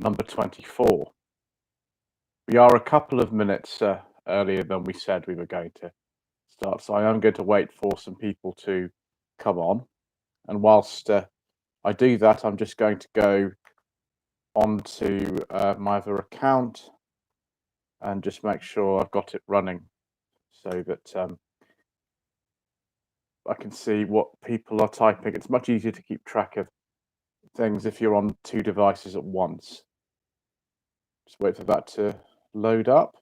number 24. We are a couple of minutes earlier than we said we were going to start, so I am going to wait for some people to come on. And whilst I do that, I'm just going to go onto my other account and just make sure I've got it running so that I can see what people are typing. It's much easier to keep track of things if you're on two devices at once. Just wait for that to load up.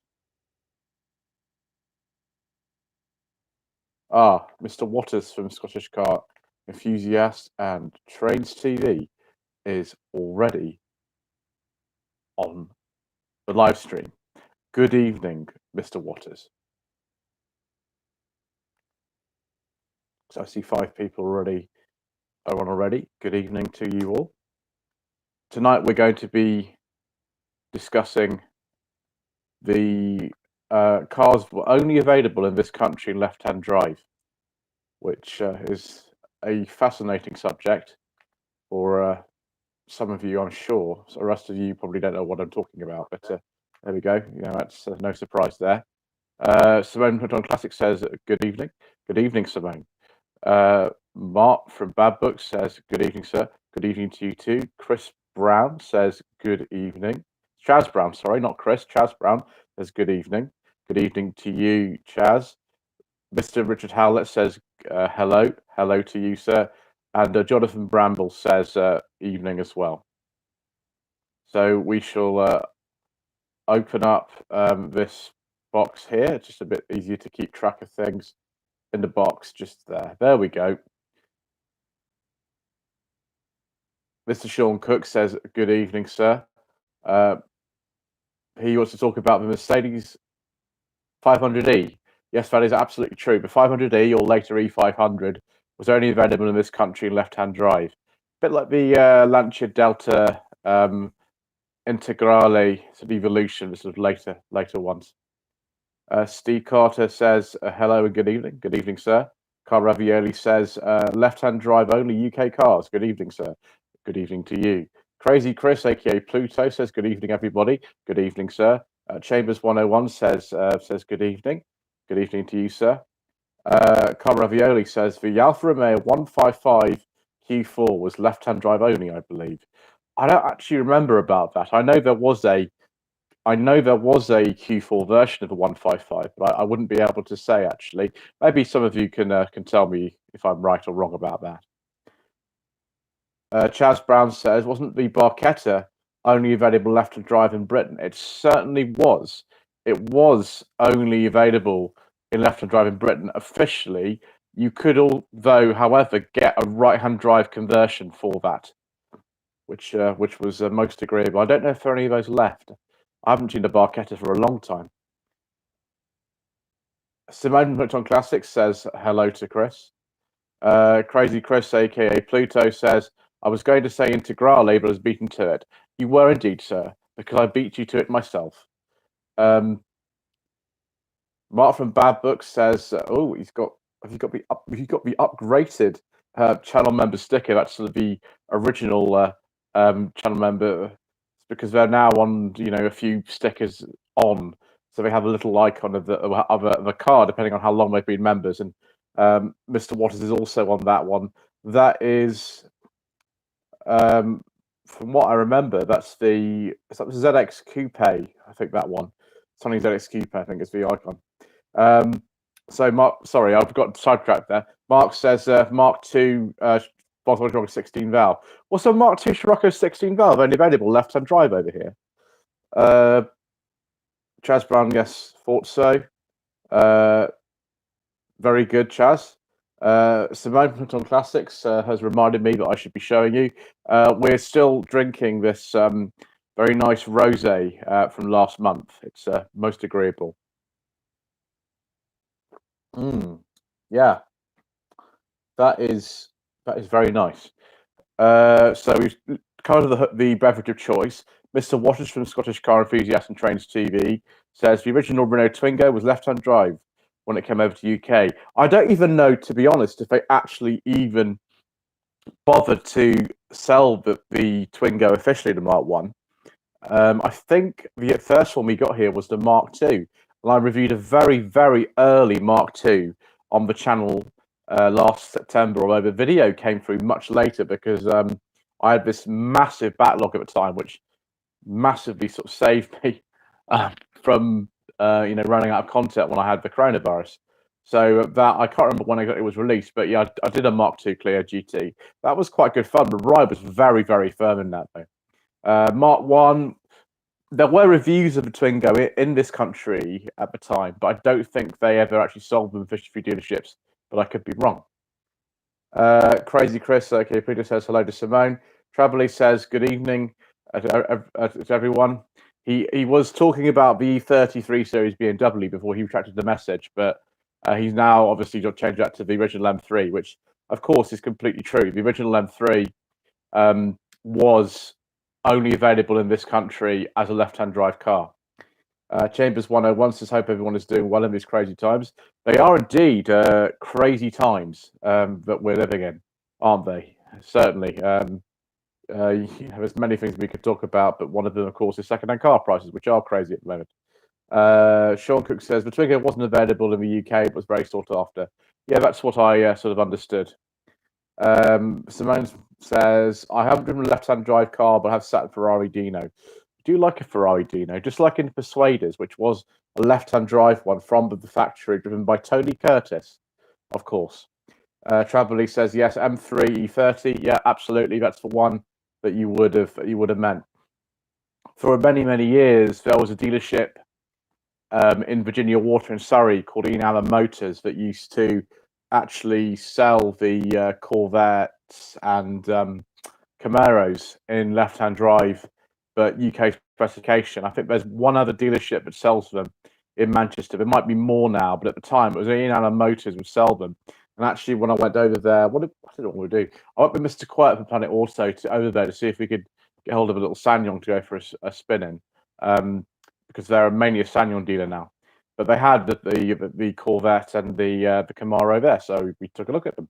Mr. Waters from Scottish Car Enthusiast and Trains TV is already on the live stream. Good evening, Mr. Waters. So I see 5 people already are on already. Good evening to you all. Tonight we're going to be discussing the cars only available in this country left-hand drive, which is a fascinating subject for some of you, I'm sure. So the rest of you probably don't know what I'm talking about, but there we go. You know, that's no surprise there. Simone Put on Classic says, good evening. Good evening, Simone. Mark from Bad Books says, good evening, sir. Good evening to you too. Chris Brown says, good evening. Chaz Brown, sorry, not Chris. Chaz Brown says, good evening. Good evening to you, Chaz. Mr. Richard Howlett says, hello. Hello to you, sir. And Jonathan Bramble says, evening as well. So we shall open up this box here. It's just a bit easier to keep track of things in the box just there. There we go. Mr. Sean Cook says, good evening, sir. He wants to talk about the Mercedes 500e. Yes, that is absolutely true. The 500e or later E500 was only available in this country in left-hand drive. A bit like the Lancia Delta Integrale sort of evolution, sort of later ones. Steve Carter says, hello and good evening. Good evening, sir. Carl Ravioli says, left-hand drive only UK cars. Good evening, sir. Good evening to you. Crazy Chris, aka Pluto, says, good evening, everybody. Good evening, sir. Chambers 101 says good evening. Good evening to you, sir. Carl Ravioli says, the Alfa Romeo 155 Q4 was left-hand drive only, I believe. I don't actually remember about that. I know there was a Q4 version of the 155, but I wouldn't be able to say actually. Maybe some of you can tell me if I'm right or wrong about that. Chaz Brown says, wasn't the Barchetta only available left-hand drive in Britain? It certainly was. It was only available in left-hand drive in Britain. Officially, you could, however, get a right-hand drive conversion for that, which was most agreeable. I don't know if there are any of those left. I haven't seen the Barchetta for a long time. Simone Put on Classics says hello to Chris. Crazy Chris, aka Pluto, says, I was going to say Integrale, but I was beaten to it. You were indeed, sir, because I beat you to it myself. Mark from Bad Books says, have you got the upgraded channel member sticker? That's sort of the original channel member, because they're now on, a few stickers on, so they have a little icon of the card depending on how long they've been members. And Mr. Waters is also on that one. That is, from what I remember, that's the ZX Coupe. I think that one, Sony ZX Coupe, I think is the icon. So Mark, sorry, I've got sidetracked there. Mark says Mark II Volkswagen 16 valve. Well, so Mark II Scirocco 16 valve only available left-hand drive over here. Chaz Brown, yes, thought so. Very good, Chaz. Simone Put on Classics has reminded me that I should be showing you. We're still drinking this very nice rosé from last month. It's most agreeable. Yeah, that is very nice. So we've covered the beverage of choice. Mr. Waters from Scottish Car Enthusiast and Trains TV says the original Renault Twingo was left-hand drive when it came over to UK. I don't even know, to be honest, if they actually even bothered to sell the Twingo officially, the Mark 1. I think the first one we got here was the Mark II, and I reviewed a very, very early Mark II on the channel last September, although the video came through much later because I had this massive backlog at the time, which massively sort of saved me from running out of content when I had the coronavirus. So that I can't remember when it was released, but yeah, I did a Mark II Clio GT. That was quite good fun. The ride was very, very firm in that though. Mark One, there were reviews of the Twingo in this country at the time, but I don't think they ever actually sold them in 53 dealerships. But I could be wrong. Crazy Chris, okay, Peter says hello to Simone. Travelly says good evening to everyone. He was talking about the 33 series BMW before he retracted the message, but he's now obviously changed that to the original M3, which of course is completely true. The original M3 was only available in this country as a left-hand drive car. Chambers 101 says, hope everyone is doing well in these crazy times. They are indeed crazy times that we're living in, aren't they? Certainly. There's many things we could talk about, but one of them, of course, is second-hand car prices, which are crazy at the moment. Sean Cook says, the Twingo wasn't available in the UK, but was very sought after. Yeah, that's what I sort of understood. Simone says, I haven't driven a left-hand drive car, but have sat in Ferrari Dino. I do like a Ferrari Dino, just like in Persuaders, which was a left-hand drive one from the factory, driven by Tony Curtis, of course. Travelly says, yes, M3 E30. Yeah, absolutely. That's the one that you would have meant. For many, many years, there was a dealership in Virginia Water in Surrey called Ian Allen Motors that used to actually sell the Corvettes and Camaros in left-hand drive, but UK specification. I think there's one other dealership that sells them in Manchester. There might be more now, but at the time it was Ian Allen Motors would sell them. And actually, when I went over there, I don't know what we do. I went with Mr. Quiet from Planet Auto over there to see if we could get hold of a little Sanyong to go for a spin in, because they're mainly a Sanyong dealer now. But they had the Corvette and the Camaro there, so we took a look at them.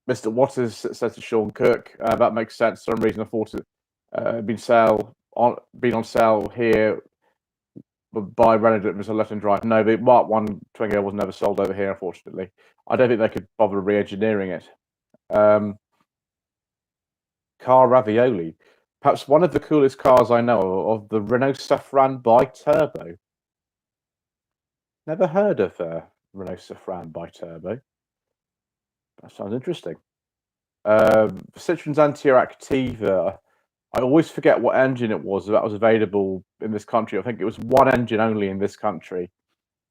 Mr. Waters says to Sean Cook, that makes sense. For some reason, I thought it been on sale here by Renault as a left-hand drive. No, the Mark One Twingo was never sold over here, unfortunately. I don't think they could bother re-engineering it. Car Ravioli, perhaps one of the coolest cars I know of, the Renault Safran Bi-Turbo. Never heard of Renault Safran Bi-Turbo. That sounds interesting. Citroen's Antier Activa. I always forget what engine it was that was available in this country. I think it was one engine only in this country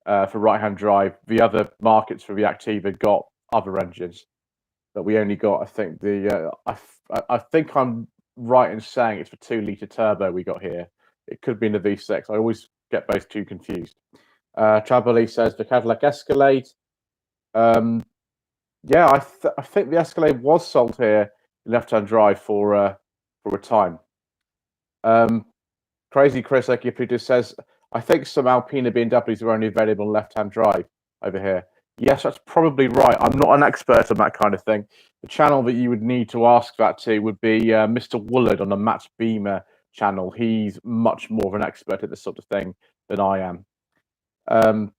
for right-hand drive. The other markets for the Activa got other engines that we only got. I think I think I'm right in saying it's the 2-litre turbo we got here. It could be in the V6. I always get those two confused. Travelly says the Cadillac Escalade. Yeah, I think the Escalade was sold here in left-hand drive for a time. Crazy Chris Ekiputus says, I think some Alpina BMWs are only available in left-hand drive over here. Yes, that's probably right. I'm not an expert on that kind of thing. The channel that you would need to ask that to would be Mr. Woolard on the Matt Beamer channel. He's much more of an expert at this sort of thing than I am.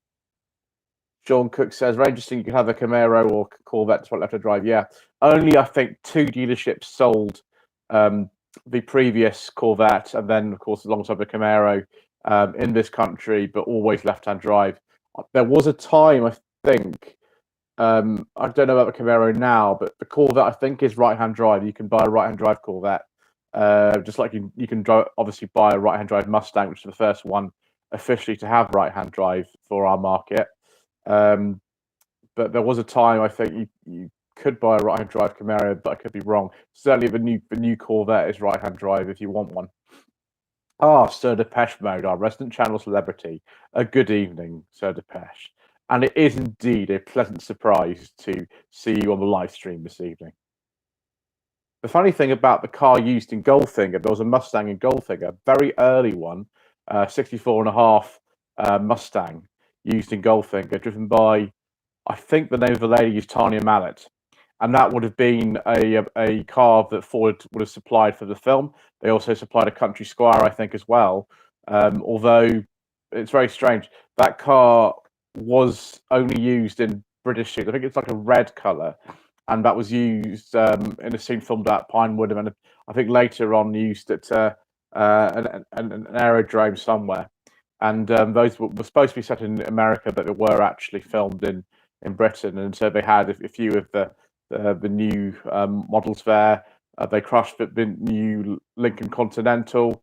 John Cook says, very interesting. You could have a Camaro or Corvette to left-hand drive. Yeah, only I think 2 dealerships sold the previous Corvette, and then of course alongside the Camaro in this country, but always left-hand drive. There was a time, I think, I don't know about the Camaro now, but the Corvette I think is right-hand drive. You can buy a right-hand drive Corvette, just like you can obviously buy a right-hand drive Mustang, which is the first one officially to have right-hand drive for our market. But there was a time I think you could buy a right-hand drive Camaro, but I could be wrong. Certainly the new Corvette is right-hand drive if you want one. Sir Depeche Mode, our resident channel celebrity. A good evening, Sir Depeche. And it is indeed a pleasant surprise to see you on the live stream this evening. The funny thing about the car used in Goldfinger, there was a Mustang in Goldfinger, very early one, 64.5 Mustang used in Goldfinger, driven by, I think the name of the lady is Tanya Mallet. and that would have been a car that Ford would have supplied for the film. They also supplied a Country Squire, I think, as well. Although it's very strange, that car was only used in British suits. I think it's like a red color, and that was used in a scene filmed at Pinewood, and I think later on used at an aerodrome somewhere. And those were supposed to be set in America, but they were actually filmed in Britain. And so they had a few of the new models there. They crushed the new Lincoln Continental.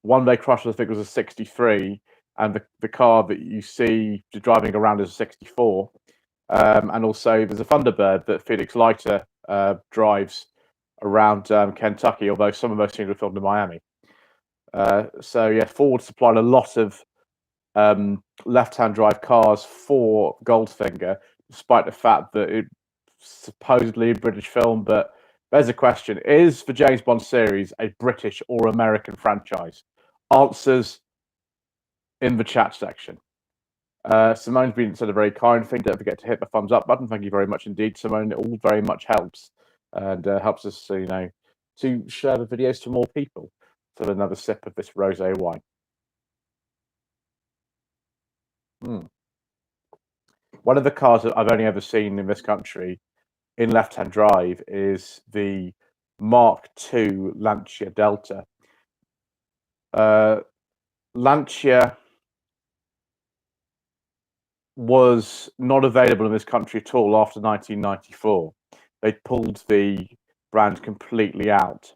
One they crushed, I think, was a '63, and the car that you see driving around is a '64. And also, there's a Thunderbird that Felix Leiter drives around Kentucky, although some of those scenes were filmed in Miami. So yeah, Ford supplied a lot of left-hand drive cars for Goldfinger, despite the fact that it's supposedly a British film. But there's a question: is the James Bond series a British or American franchise? Answers in the chat section. Simone's been said a very kind thing. Don't forget to hit the thumbs up button. Thank you very much indeed, Simone. It all very much helps, and helps us, to share the videos to more people. So another sip of this rosé wine. One of the cars that I've only ever seen in this country in left-hand drive is the Mark II Lancia Delta. Lancia was not available in this country at all after 1994. They pulled the brand completely out.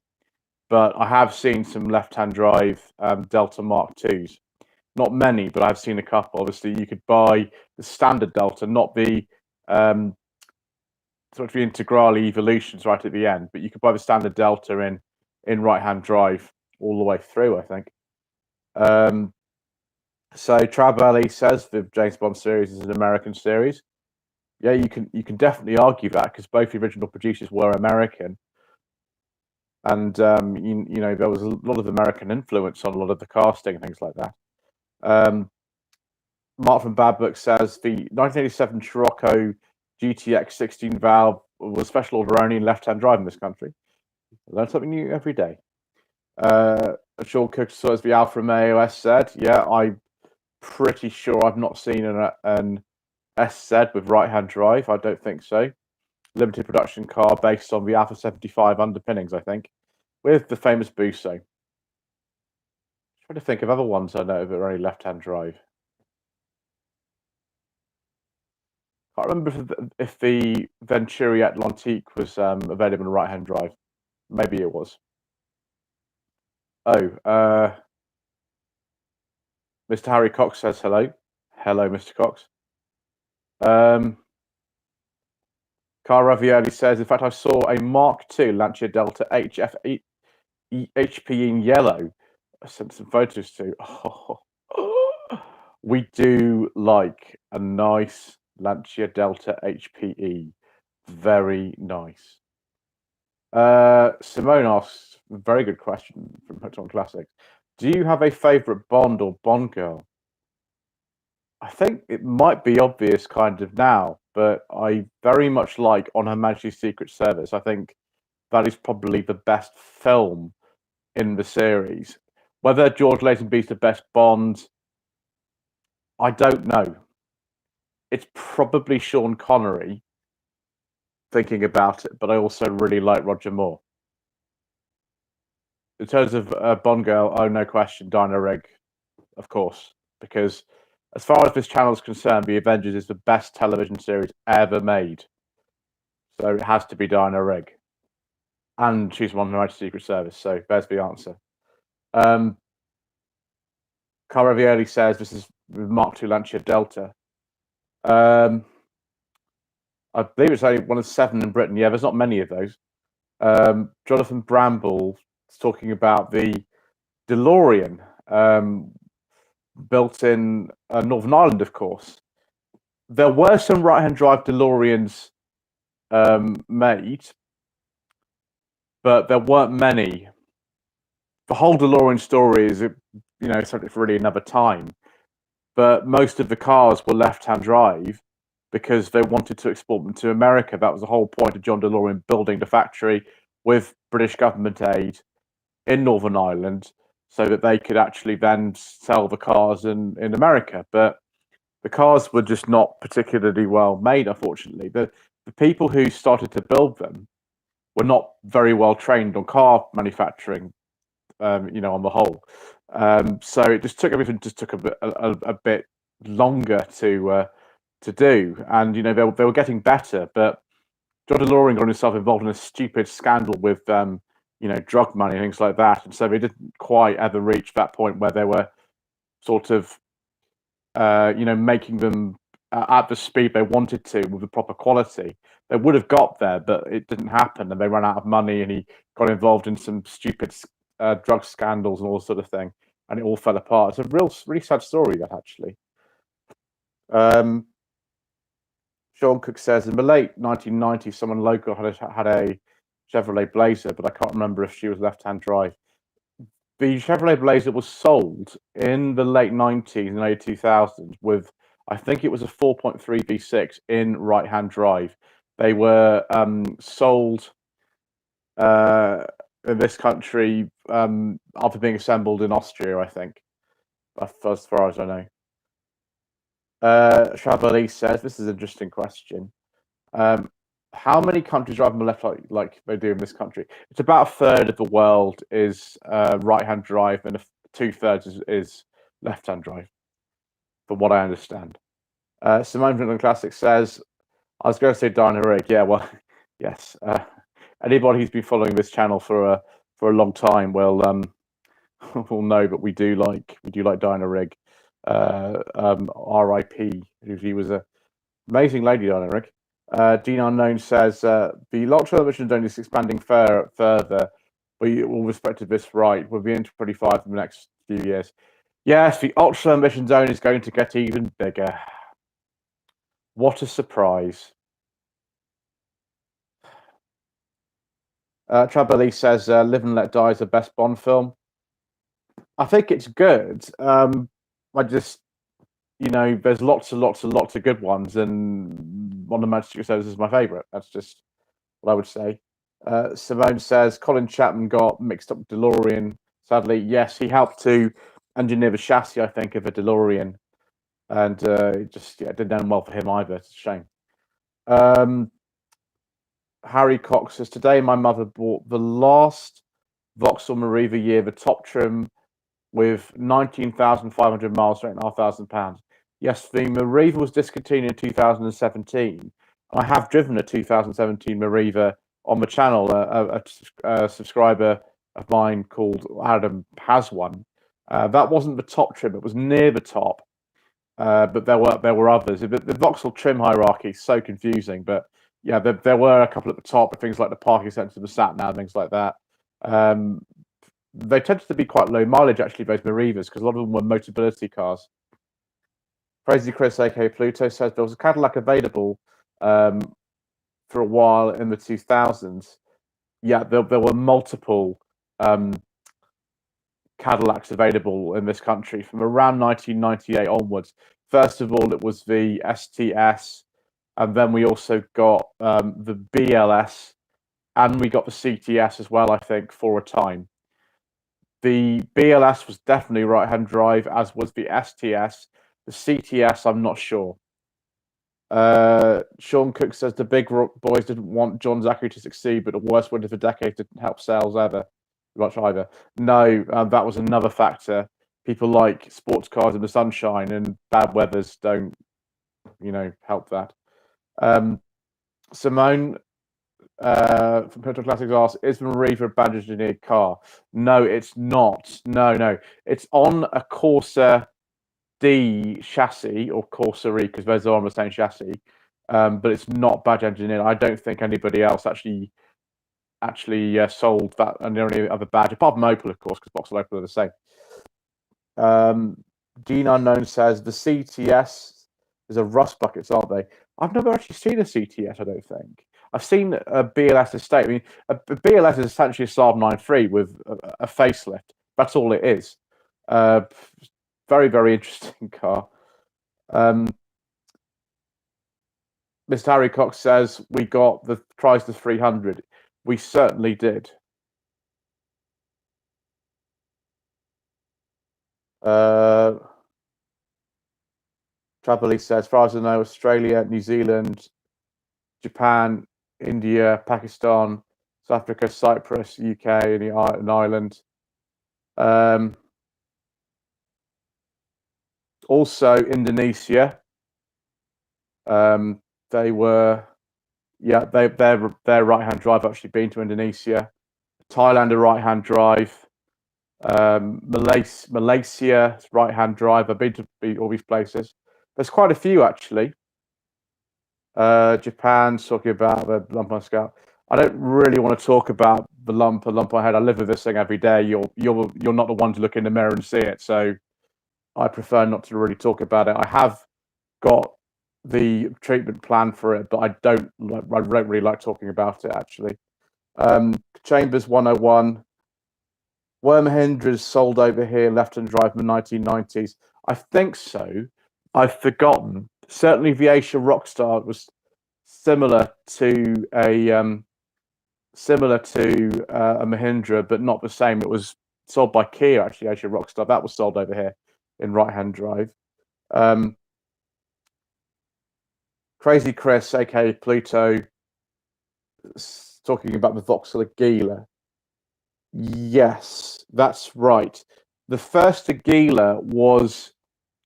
But I have seen some left-hand drive Delta Mark IIs. Not many, but I've seen a couple. Obviously, you could buy the standard Delta, not the sort of the Integrale Evolutions right at the end, but you could buy the standard Delta in right-hand drive all the way through, I think. So Trabelli says the James Bond series is an American series. Yeah, you can definitely argue that, because both the original producers were American, and there was a lot of American influence on a lot of the casting and things like that. Mark from Bad Book says the 1987 Scirocco GTX 16 valve was special order only in left-hand drive in this country. Learn something new every day. Sean Cook says the Alfa Romeo SZ. Yeah, I'm pretty sure I've not seen an SZ with right-hand drive. I don't think so. Limited production car based on the Alpha 75 underpinnings, I think, with the famous Busso. Trying to think of other ones I know that are only left-hand drive. I can't remember if the Venturi Atlantique was available in right-hand drive. Maybe it was. Oh, Mr. Harry Cox says hello. Hello, Mr. Cox. Carl Ravioli says, in fact, I saw a Mark II Lancia Delta HP in yellow. I sent some photos to. Oh, we do like a nice Lancia Delta HPE. Very nice. Simone asks, very good question from Hooked Classics. Do you have a favourite Bond or Bond girl? I think it might be obvious kind of now, but I very much like On Her Majesty's Secret Service. I think that is probably the best film in the series. Whether George Lazenby is the best Bond, I don't know. It's probably Sean Connery, thinking about it, but I also really like Roger Moore. In terms of Bond girl, oh, no question, Dinah Rigg, of course, because as far as this channel is concerned, The Avengers is the best television series ever made. So it has to be Dinah Rigg. And she's on the Secret Service, so there's the answer. Carl Ravioli says this is Mark II Lancia Delta. I believe it's only one of 7 in Britain. Yeah, there's not many of those. Jonathan Bramble is talking about the DeLorean built in Northern Ireland, of course. There were some right-hand drive DeLoreans made, but there weren't many. The whole DeLorean story is, something for really another time. But most of the cars were left-hand drive, because they wanted to export them to America. That was the whole point of John DeLorean building the factory with British government aid in Northern Ireland, so that they could actually then sell the cars in America. But the cars were just not particularly well made, unfortunately. The people who started to build them were not very well trained on car manufacturing, on the whole. So it just took everything just took a bit longer to do, and they were getting better, but John DeLorean got himself involved in a stupid scandal with drug money and things like that, and so they didn't quite ever reach that point where they were sort of making them at the speed they wanted to with the proper quality. They would have got there, but it didn't happen, and they ran out of money, and he got involved in some stupid drug scandals and all sort of thing, and it all fell apart. It's a really sad story, that, actually. Sean Cook says, in the late 1990s, someone local had a Chevrolet Blazer, but I can't remember if she was left-hand drive. The Chevrolet Blazer was sold in the late 90s and early 2000s with, I think it was a 4.3 V6 in right-hand drive. They were sold in this country after being assembled in Austria, I think, as far as I know. Chablis says, this is an interesting question. How many countries drive on the left like they do in this country? It's about a third of the world is right-hand drive, and 2/3 is left-hand drive, from what I understand. Simone from the Classic says, I was going to say Diana Rigg. Yeah, well, yes. Anybody who's been following this channel for a long time will know that we do like Diana Rigg. R.I.P. She was an amazing lady, Diana Rigg. Dean Unknown says the long-term emission zone is expanding further. We all respected this right. We'll be in 25 in the next few years. Yes, the ultra emission zone is going to get even bigger. What a surprise. Trabelli says Live and Let Die is the best Bond film. I think it's good. I just, there's lots of good ones, and One of the Majestic Services is my favourite. That's just what I would say. Simone says Colin Chapman got mixed up with DeLorean. Sadly, yes, he helped to engineer the chassis, I think, of a DeLorean, and it didn't end well for him either. It's a shame. Harry Cox says, today my mother bought the last Vauxhall Mariva year, the top trim with 19,500 miles, £8,500. Yes, the Mariva was discontinued in 2017. I have driven a 2017 Mariva on the channel. A subscriber of mine called Adam has one. That wasn't the top trim; it was near the top, but there were others. The Vauxhall trim hierarchy is so confusing, but yeah, there were a couple at the top, with things like the parking sensor, the sat nav, things like that. They tended to be quite low mileage, actually, those Marivas, because a lot of them were Motability cars. Crazy Chris, aka Pluto, says there was a Cadillac available for a while in the 2000s. Yeah, there were multiple Cadillacs available in this country from around 1998 onwards. First of all, it was the STS, and then we also got the BLS, and we got the CTS as well, I think, for a time. The BLS was definitely right-hand drive, as was the STS. The CTS, I'm not sure. Sean Cook says the big boys didn't want John Zachary to succeed, but the worst winter for decades didn't help sales ever. Much either. No, that was another factor. People like sports cars in the sunshine, and bad weathers don't, help that. Simone from Petrol Classics asks, is the Mariva a badge engineered car? No, it's not. No. It's on a Corsa D chassis, or Corsa E, because those are on the same chassis, but it's not badge engineered. I don't think anybody else actually sold that, and the only other badge, apart from Opel, of course, because Vauxhall Opel are the same. Dean Unknown says the CTS is a rust buckets, aren't they? I've never actually seen a CTS, I don't think. I've seen a BLS estate. I mean, a BLS is essentially a Saab 9.3 with a facelift. That's all it is. Very, very interesting car. Mr. Harry Cox says we got the Chrysler 300. We certainly did. Travely says, as far as I know, Australia, New Zealand, Japan, India, Pakistan, South Africa, Cyprus, UK, and Ireland. Also, Indonesia. They were, yeah, their right-hand drive. I've actually been to Indonesia. Thailand, a right-hand drive. Malaysia, right-hand drive. I've been to all these places. There's quite a few actually. Japan's talking about the lump on scalp. I don't really want to talk about the lump on head. I live with this thing every day. You're not the one to look in the mirror and see it. So I prefer not to really talk about it. I have got the treatment plan for it, but I don't really like talking about it actually. Chambers 101. Were Mahindras sold over here left-hand drive in the 1990s? I think so. I've forgotten. Certainly, the Asia Rockstar was similar to a Mahindra, but not the same. It was sold by Kia actually. Asia Rockstar, that was sold over here in right-hand drive. Crazy Chris, aka Pluto, talking about the Vauxhall Agila. Yes, that's right. The first Agila was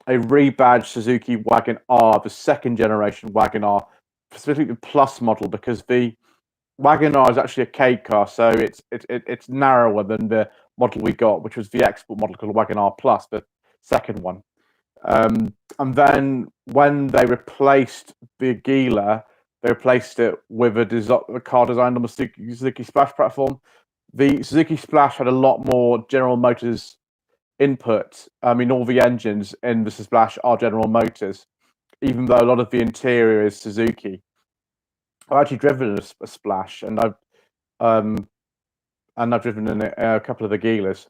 a rebadged Suzuki Wagon R, the second generation Wagon R, specifically the Plus model, because the Wagon R is actually a K car, so it's narrower than the model we got, which was the export model called Wagon R Plus, the second one. And then when they replaced the Agila, they replaced it with a car designed on the Suzuki Splash platform. The Suzuki Splash had a lot more General Motors input. I mean, all the engines in the Splash are General Motors, even though a lot of the interior is Suzuki. I've actually driven a Splash, and I've driven in a couple of the Agilas,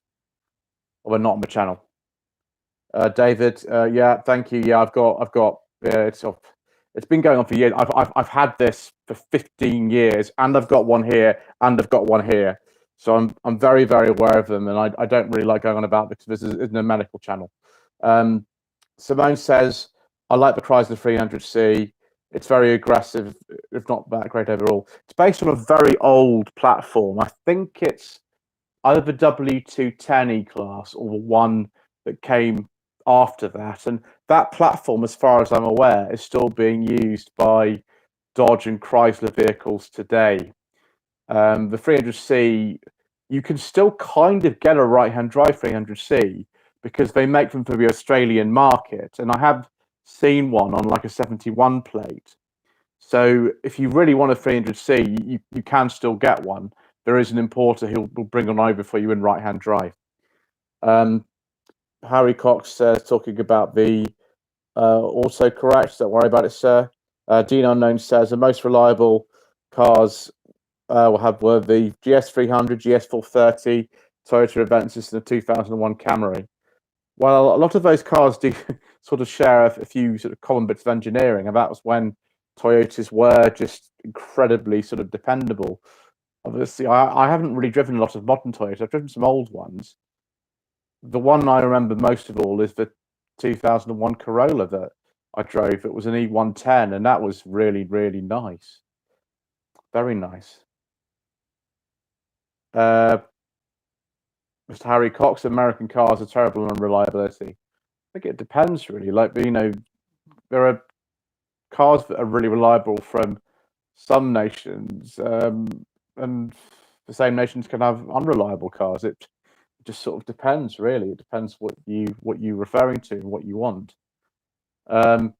although not on the channel. David, yeah, thank you. Yeah, I've got. It's been going on for years. I've had this for 15 years, and I've got one here, and I've got one here. So I'm very, very aware of them, and I don't really like going on about because this isn't a medical channel. Simone says, I like the Chrysler 300C. It's very aggressive, if not that great overall. It's based on a very old platform. I think it's either the W210 E-Class or the one that came after that. And that platform, as far as I'm aware, is still being used by Dodge and Chrysler vehicles today. The 300C, you can still kind of get a right-hand drive 300C because they make them for the Australian market. And I have seen one on like a 71 plate. So if you really want a 300C, you can still get one. There is an importer who will bring one over for you in right-hand drive. Harry Cox talking about the autocorrect. Don't worry about it, sir. Dean Unknown says the most reliable cars were the GS300, GS430, Toyota Avensis, and the 2001 Camry. Well, a lot of those cars do sort of share a few sort of common bits of engineering, and that was when Toyotas were just incredibly sort of dependable. Obviously, I haven't really driven a lot of modern Toyotas. I've driven some old ones. The one I remember most of all is the 2001 Corolla that I drove. It was an E110, and that was really, really nice. Very nice. Mr. Harry Cox, American cars are terrible on reliability. I think it depends really. Like, you know, there are cars that are really reliable from some nations, and the same nations can have unreliable cars. It just sort of depends, really. It depends what you're referring to and what you want. Simone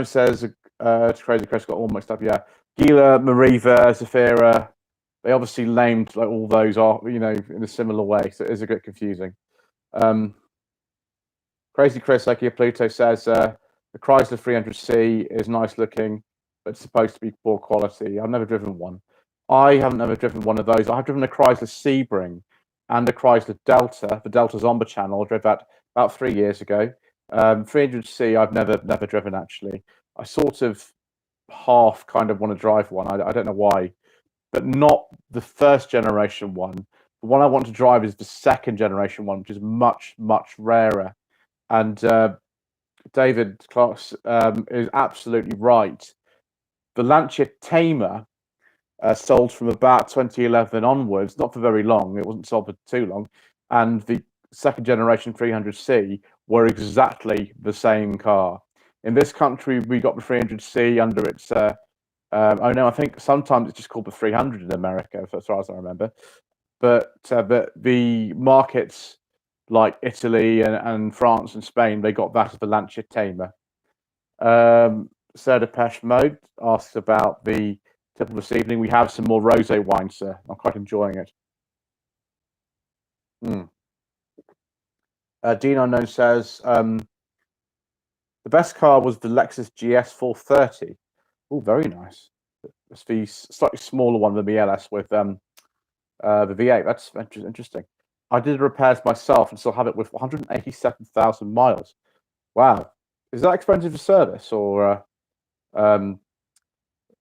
says, Crazy Chris got all mixed up. Yeah, Gila, Mariva, Zafira. They obviously named like all those are, you know, in a similar way, so it is a bit confusing. Crazy Chris, like Pluto says, the Chrysler 300C is nice looking, but it's supposed to be poor quality. I've never driven one. I haven't ever driven one of those. I've driven a Chrysler Sebring and a Chrysler Delta. The Delta's on the channel. I drove that about 3 years ago. 300C I've never driven actually. I sort of half kind of want to drive one. I don't know why, but not the first generation one. The one I want to drive is the second generation one, which is much, much rarer. And David Clark's is absolutely right. The Lancia Tamer sold from about 2011 onwards, not for very long. It wasn't sold for too long. And the second generation 300C were exactly the same car. In this country, we got the 300C under its. Oh no, I think sometimes it's just called the 300 in America, as far as I remember. But the markets like Italy and France and Spain, they got that as the Lancia Tamer. Sir Depeche Mode asks about the tip of this evening. We have some more rosé wine, sir. I'm quite enjoying it. Dean Unknown says the best car was the Lexus GS 430. Oh, very nice. It's the slightly smaller one than the LS with the V8. That's interesting. I did repairs myself and still have it with 187,000 miles. Wow. Is that expensive for service or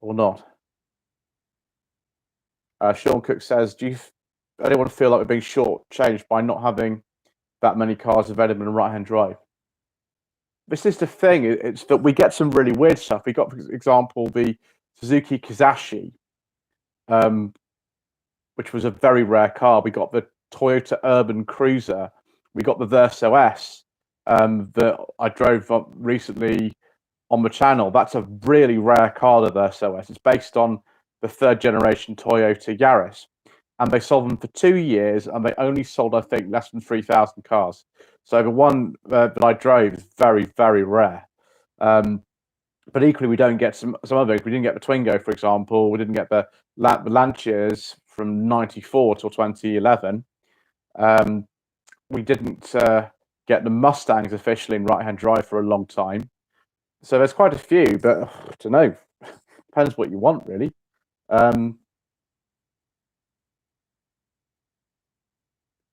not? Sean Cook says, do you anyone feel like we're being shortchanged by not having that many cars available in right-hand drive? This is the thing. It's that we get some really weird stuff. We got, for example, the Suzuki Kizashi, which was a very rare car. We got the Toyota Urban Cruiser. We got the Verso S that I drove recently on the channel. That's a really rare car, the Verso S. It's based on the third generation Toyota Yaris. And they sold them for 2 years, and they only sold, I think, less than 3,000 cars. So the one that I drove is very, very rare. But equally, we don't get some of those. We didn't get the Twingo, for example. We didn't get the Lancias from '94 till 2011. We didn't get the Mustangs officially in right-hand drive for a long time. So there's quite a few, but I don't know. Depends what you want, really.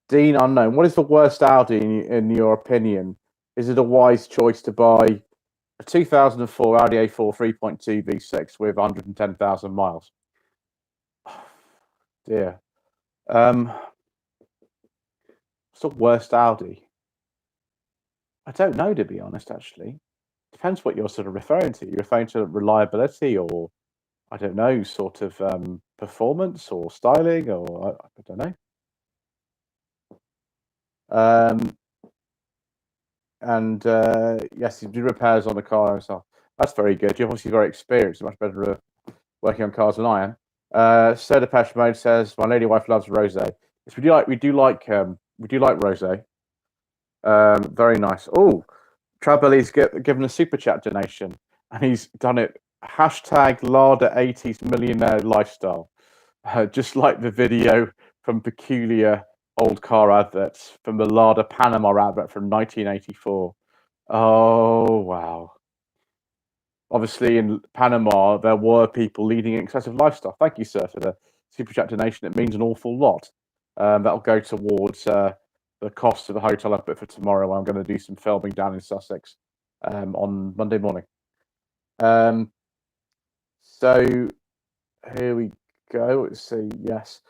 Dean Unknown, what is the worst Audi in your opinion? Is it a wise choice to buy a 2004 Audi A4 3.2 V6 with 110,000 miles? Oh, dear. What's the worst Audi? I don't know, to be honest, actually. Depends what you're sort of referring to. You're referring to reliability or, I don't know, sort of performance or styling or I don't know. And yes, you do repairs on the car himself. That's very good. You're obviously very experienced, much better working on cars than I am. Sir Depeche Mode says, "My lady wife loves rosé." Yes, we do like rosé. Very nice. Oh, Trabelli's given a super chat donation, and he's done it hashtag Lada 80s millionaire lifestyle, just like the video from peculiar old car adverts from the Lada Panama advert from 1984. Oh, wow. Obviously, in Panama, there were people leading an excessive lifestyle. Thank you, sir, for the super chat donation. It means an awful lot. That'll go towards the cost of the hotel I booked for tomorrow. I'm going to do some filming down in Sussex on Monday morning. So here we go. Let's see. Yes.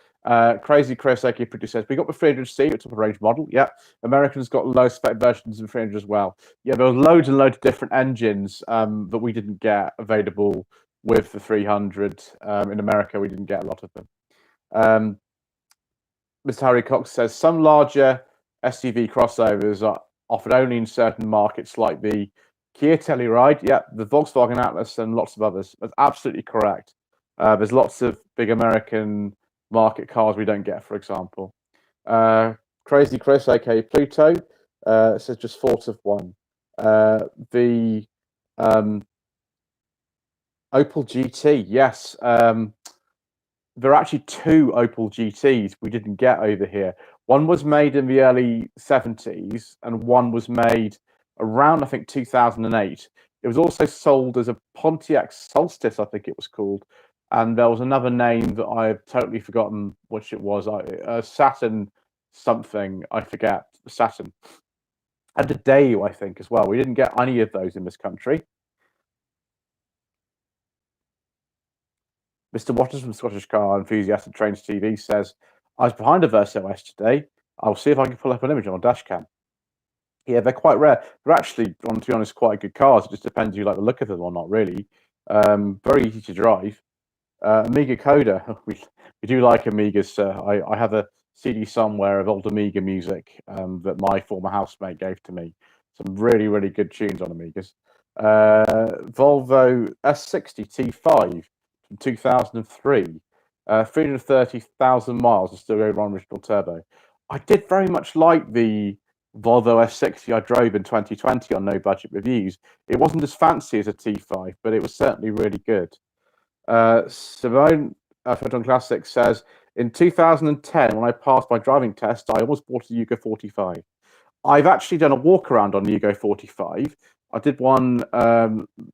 Crazy Chris Aki says we got the 300C, it's a range model. Yeah, Americans got low spec versions of 300 as well. Yeah, there were loads and loads of different engines that we didn't get available with the 300. In America, we didn't get a lot of them. Mr. Harry Cox says some larger SUV crossovers are offered only in certain markets, like the Kia Telluride, yeah, the Volkswagen Atlas, and lots of others. That's absolutely correct. There's lots of big American market cars we don't get, for example. Crazy Chris, aka Pluto, says just thought of one. The Opel GT, yes. There are actually 2 Opel GTs we didn't get over here. One was made in the early 70s, and one was made around, I think, 2008. It was also sold as a Pontiac Solstice, I think it was called. And there was another name that I've totally forgotten which it was. Saturn something, I forget. Saturn. And a Daewoo, I think, as well. We didn't get any of those in this country. Mr. Waters from Scottish Car Enthusiast and Trains TV says, I was behind a Verso S today. I'll see if I can pull up an image on a dash cam. Yeah, they're quite rare. They're actually, to be honest, quite good cars. It just depends if you like the look of them or not, really. Very easy to drive. Amiga Coda, we do like Amigas. I have a CD somewhere of old Amiga music that my former housemate gave to me. Some really, really good tunes on Amigas. Volvo S60 T5 from 2003. 330,000 miles, and still going on original turbo. I did very much like the Volvo S60 I drove in 2020 on No Budget Reviews. It wasn't as fancy as a T5, but it was certainly really good. Simone Photon Classic says, in 2010, when I passed my driving test, I almost bought a Yugo 45. I've actually done a walk around on Yugo 45. I did one, I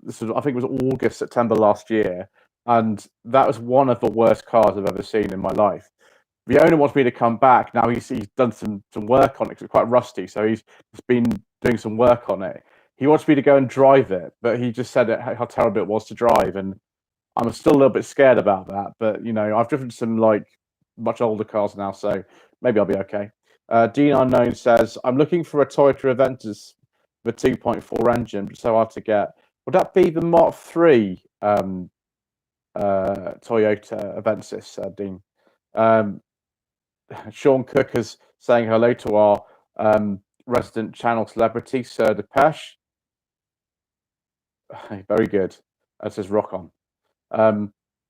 think it was August, September last year, and that was one of the worst cars I've ever seen in my life. The owner wants me to come back. Now he's done some work on it because it's quite rusty, so he's been doing some work on it. He wants me to go and drive it, but he just said how terrible it was to drive, and I'm still a little bit scared about that. But I've driven some much older cars now, so maybe I'll be okay. Dean Unknown says, I'm looking for a Toyota Aventus with 2.4 engine, but so hard to get. Would that be the Mark III Toyota Aventus, Dean? Sean Cook is saying hello to our resident channel celebrity, Sir Depeche. Very good. That says rock on.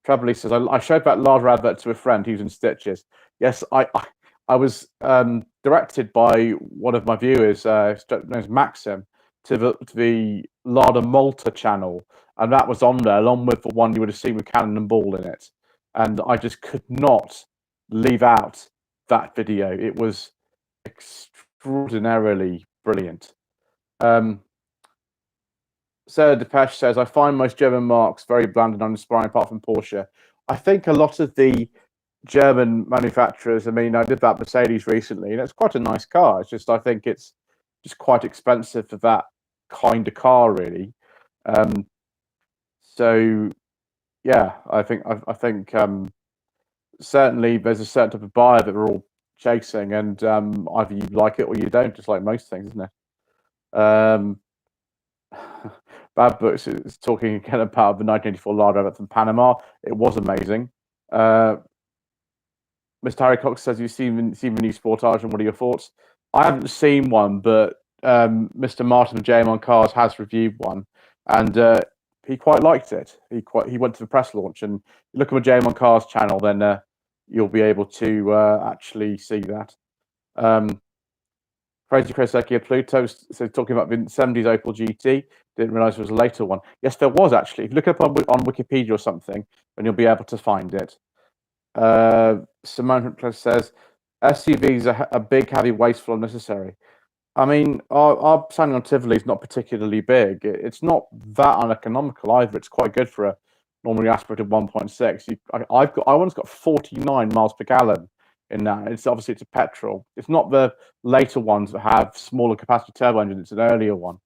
Trebly says, I showed that larger advert to a friend who's in stitches. Yes, I was directed by one of my viewers, named Maxim, to the Larder Malta channel, and that was on there, along with the one you would have seen with Cannon and Ball in it. And I just could not leave out that video. It was extraordinarily brilliant. Sarah Depeche says, I find most German marques very bland and uninspiring apart from Porsche. I think a lot of the German manufacturers, I did that Mercedes recently, and it's quite a nice car. It's just, I think it's just quite expensive for that kind of car, really. So, yeah, I think certainly there's a certain type of buyer that we're all chasing, and either you like it or you don't, just like most things, isn't it? Bad Books is talking again about the 1984 Lardo event from Panama. It was amazing. Mr. Harry Cox says, you've seen the new Sportage, and what are your thoughts? I haven't seen one, but Mr. Martin of JM on Cars has reviewed one, and he quite liked it. He went to the press launch, and you look at the JM on Cars channel, then you'll be able to actually see that. Crazy Chris Ekia Pluto says, talking about the 70s Opel GT, didn't realise it was a later one. Yes, there was actually. If you look up on Wikipedia or something, then you'll be able to find it. Simone says, SUVs are big, heavy, wasteful, unnecessary. Our Sanion Tivoli is not particularly big. It's not that uneconomical either. It's quite good for a normally aspirated 1.6. I once got 49 miles per gallon in that. It's a petrol. It's not the later ones that have smaller capacity turbo engines. It's an earlier one,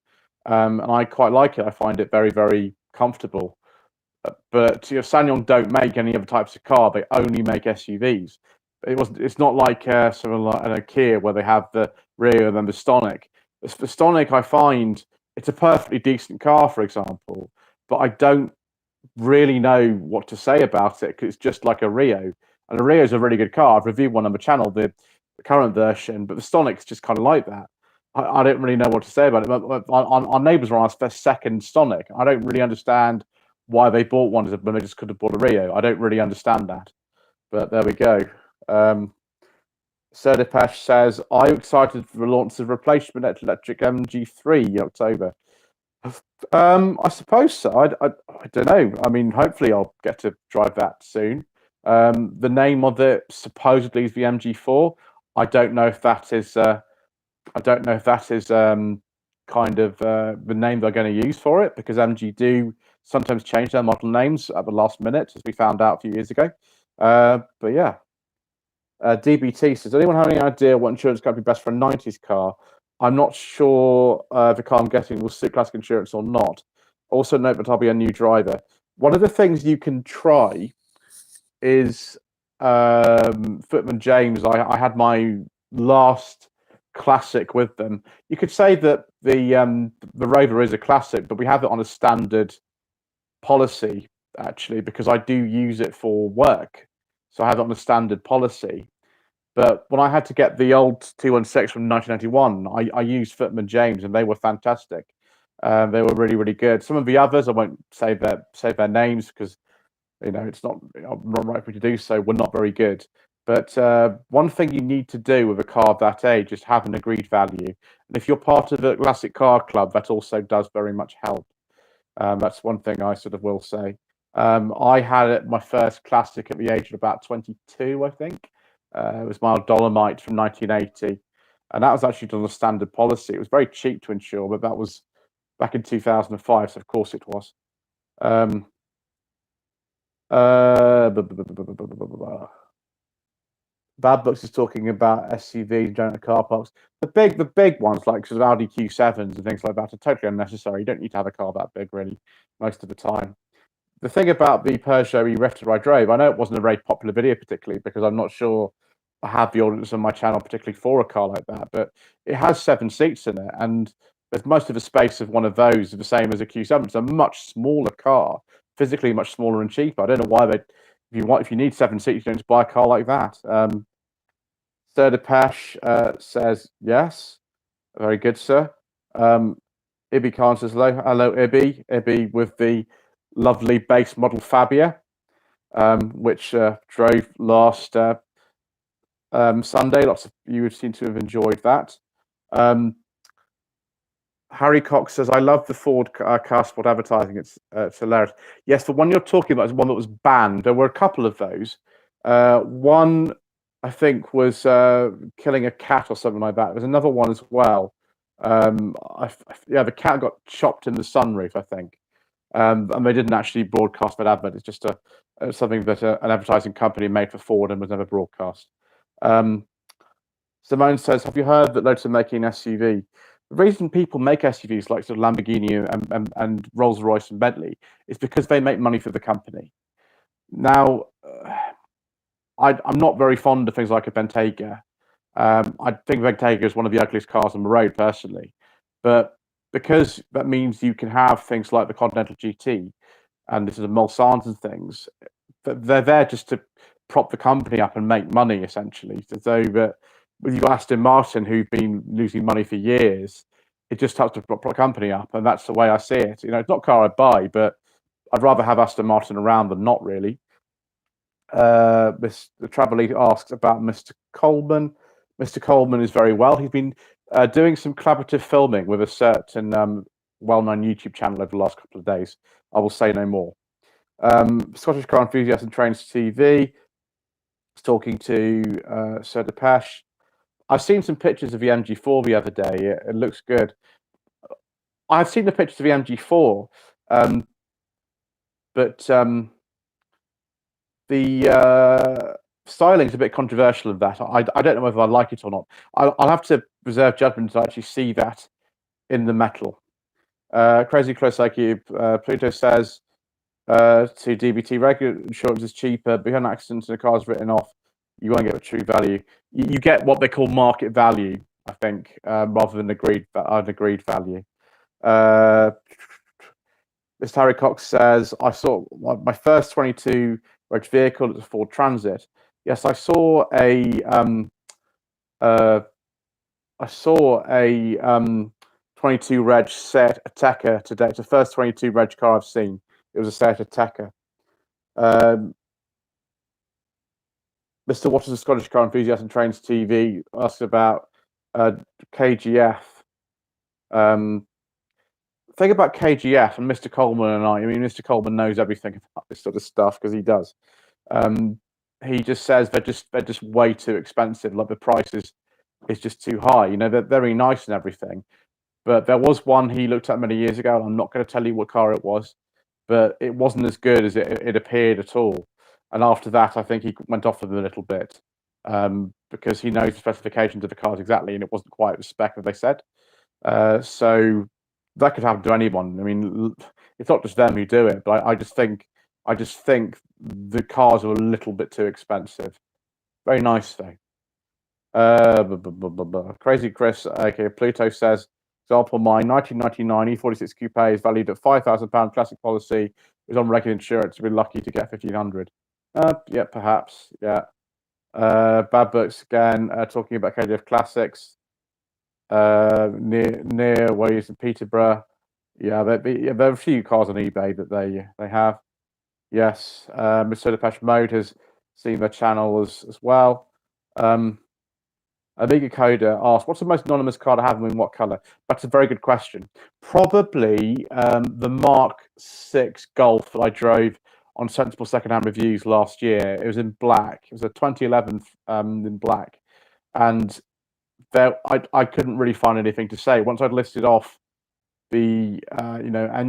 and I quite like it. I find it very, very comfortable. But Sanion don't make any other types of car. They only make SUVs. It's not like sort of like an Kia where they have the rear and then the Stonic. The Stonic, I find it's a perfectly decent car, for example, but I don't really know what to say about it because it's just like a Rio. And the Rio is a really good car. I've reviewed one on the channel, the current version, but the Stonic's just kind of like that. I don't really know what to say about it. Our neighbours were on our second Stonic. I don't really understand why they bought one when they just could have bought a Rio. I don't really understand that. But there we go. Sir Depeche says, are you excited for the launch of replacement electric MG3 in October? I suppose so. I don't know. Hopefully I'll get to drive that soon. The name of it supposedly is the MG4. I don't know if that is kind of the name they're going to use for it, because MG do sometimes change their model names at the last minute, as we found out a few years ago. But yeah. DBT says, does anyone have any idea what insurance company would be best for a 90s car? I'm not sure the car I'm getting will suit classic insurance or not. Also note that I'll be a new driver. One of the things you can try is Footman James. I had my last classic with them. You could say that the Rover is a classic, but we have it on a standard policy actually because I do use it for work. So I have it on a standard policy. But when I had to get the old 216 from 1991, I used Footman James, and they were fantastic. They were really, really good. Some of the others, I won't say their names because it's not right for me to do so. Were not very good. But one thing you need to do with a car of that age is have an agreed value. And if you're part of a classic car club, that also does very much help. That's one thing I sort of will say. I had my first classic at the age of about 22, I think. It was my Dolomite from 1980, and that was actually done a standard policy. It was very cheap to insure, but that was back in 2005, so of course it was. Bad Books is talking about SUVs, giant car parks. The big ones like sort of Audi Q7s and things like that are totally unnecessary. You don't need to have a car that big, really, most of the time. The thing about the Peugeot e-Rifter I drove, I know it wasn't a very popular video particularly because I'm not sure I have the audience on my channel particularly for a car like that, but it has 7 seats in it, and there's most of the space of one of those are the same as a Q7. It's a much smaller car, physically much smaller and cheaper. I don't know why if you need 7 seats, you don't just buy a car like that. Sir Depeche says yes. Very good, sir. Ibby Khan says hello. Hello, Ibby. Ibby with the lovely base model Fabia, which drove last Sunday. Lots of you seem to have enjoyed that. Harry Cox says, I love the Ford car sport advertising. It's hilarious. Yes, the one you're talking about is one that was banned. There were a couple of those. One, I think, was killing a cat or something like that. There's another one as well. Yeah, the cat got chopped in the sunroof, I think. And they didn't actually broadcast that advert. It's just something that an advertising company made for Ford and was never broadcast. Simone says, have you heard that Lotus are making an SUV? The reason people make SUVs like sort of Lamborghini and Rolls-Royce and Bentley is because they make money for the company. Now, I'm not very fond of things like a Bentayga. I think Bentayga is one of the ugliest cars on the road, personally. But because that means you can have things like the Continental GT and this is a Mulsanne and things, they're there just to prop the company up and make money, essentially. So that with you Aston Martin, who've been losing money for years, it just helps to prop the company up, and that's the way I see it. It's not a car I'd buy, but I'd rather have Aston Martin around than not, really. The Traveller asks about Mr. Coleman. Mr. Coleman is very well. He's been doing some collaborative filming with a certain well-known YouTube channel over the last couple of days. I will say no more. Scottish Car Enthusiast and Trains TV is talking to Sir Depeche. I've seen some pictures of the MG4 the other day. It looks good. I've seen the pictures of the MG4, but the styling is a bit controversial of that. I don't know whether I like it or not. I'll have to reserve judgment to actually see that in the metal. Crazy Close IQ, Pluto says to DBT, regular insurance is cheaper, but if you have an accident and the car's written off, you won't get a true value. You get what they call market value, I think, rather than an agreed value. Mr. Harry Cox says, I saw my first 22 reg vehicle as a Ford Transit. Yes, I saw a 22 reg Seat Ateca today. It's the first 22 reg car I've seen. It was a Seat Ateca. Mr. Waters of Scottish Car Enthusiast and Trains TV asks about KGF. Thing about KGF and Mr. Coleman and I mean, Mr. Coleman knows everything about this sort of stuff because he does. He just says they're just way too expensive. Like the price is just too high. They're very nice and everything. But there was one he looked at many years ago, and I'm not going to tell you what car it was, but it wasn't as good as it appeared at all. And after that, I think he went off with it a little bit because he knows the specifications of the cars exactly, and it wasn't quite the spec that they said. So that could happen to anyone. I mean, it's not just them who do it, but I just think I just think the cars are a little bit too expensive. Very nice though. Crazy Chris, aka Pluto says, example, my 1999 E46 Coupe is valued at £5,000 classic policy. Is on regular insurance. We're lucky to get 1,500. Yeah, perhaps. Yeah. Bad Books again, talking about KDF classics. Near where he's in Peterborough. Yeah, there are a few cars on eBay that they have. Yes, Mr. Depeche Mode has seen their channel as well. Amiga Coda asked, "What's the most anonymous car to have and in what color?" That's a very good question. Probably the Mark 6 Golf that I drove on Sensible Secondhand Reviews last year. It was in black. It was a 2011 in black, and there I couldn't really find anything to say. Once I'd listed off the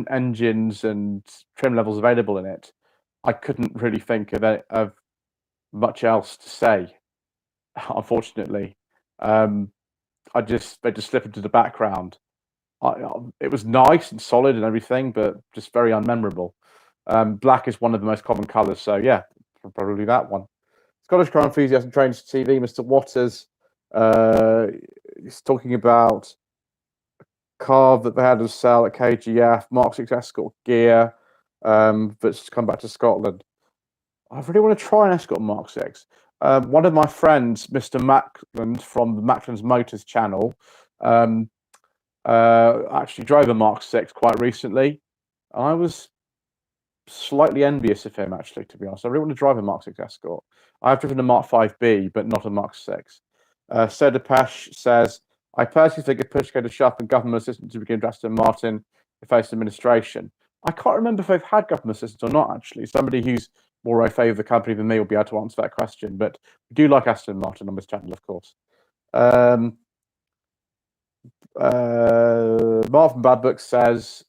engines and trim levels available in it, I couldn't really think of much else to say. Unfortunately, they just slip into the background. It was nice and solid and everything, but just very unmemorable. Black is one of the most common colours, so yeah, probably that one. Scottish car enthusiast and trains TV, Mr. Waters, he's talking about a car that they had to sell at KGF, Mark 6 Escort gear, that's come back to Scotland. I really want to try an Escort Mark 6. One of my friends, Mr. Mackland from the Mackland's Motors channel, actually drove a Mark 6 quite recently. I was slightly envious of him, actually, to be honest. I really want to drive a Mark 6 Escort. I've driven a Mark 5B, but not a Mark 6. Sir Depeche says, I personally think a push came to shove and government assistance to begin Aston Martin to face administration. I can't remember if they've had government assistance or not, actually. Somebody who's more au fait of the company than me will be able to answer that question. But we do like Aston Martin on this channel, of course. Marvin Badbook says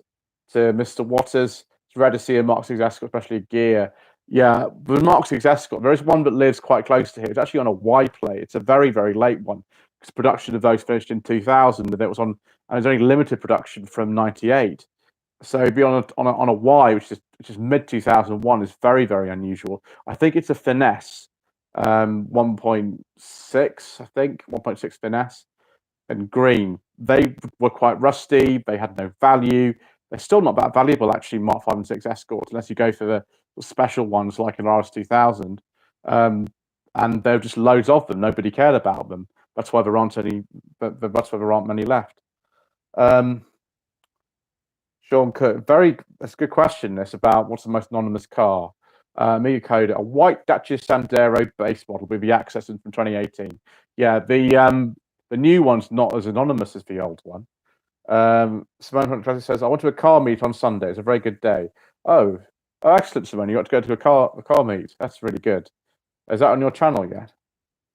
to Mr. Waters, it's rare to see a Mark 6 Escort, especially a gear. Yeah, the Mark 6 Escort, there is one that lives quite close to here. It's actually on a Y plate. It's a very, very late one. Because production of those finished in 2000, and it was only limited production from 98. So be on a Y, which is mid 2001, is very, very unusual. I think it's a finesse, 1.6, I think 1.6 finesse, and green. They were quite rusty. They had no value. They're still not that valuable, actually, Mark 5 and 6 Escorts, unless you go for the special ones like an RS2000. And there were just loads of them. Nobody cared about them. That's why there aren't any. That's why there aren't many left. Sean Cook, that's a good question. This about what's the most anonymous car. Amiga Coda, a white Dacia Sandero base model with the access from 2018. Yeah, the new one's not as anonymous as the old one. Simone says, I went to a car meet on Sunday. It's a very good day. Oh, excellent, Simone. You got to go to a car meet. That's really good. Is that on your channel yet?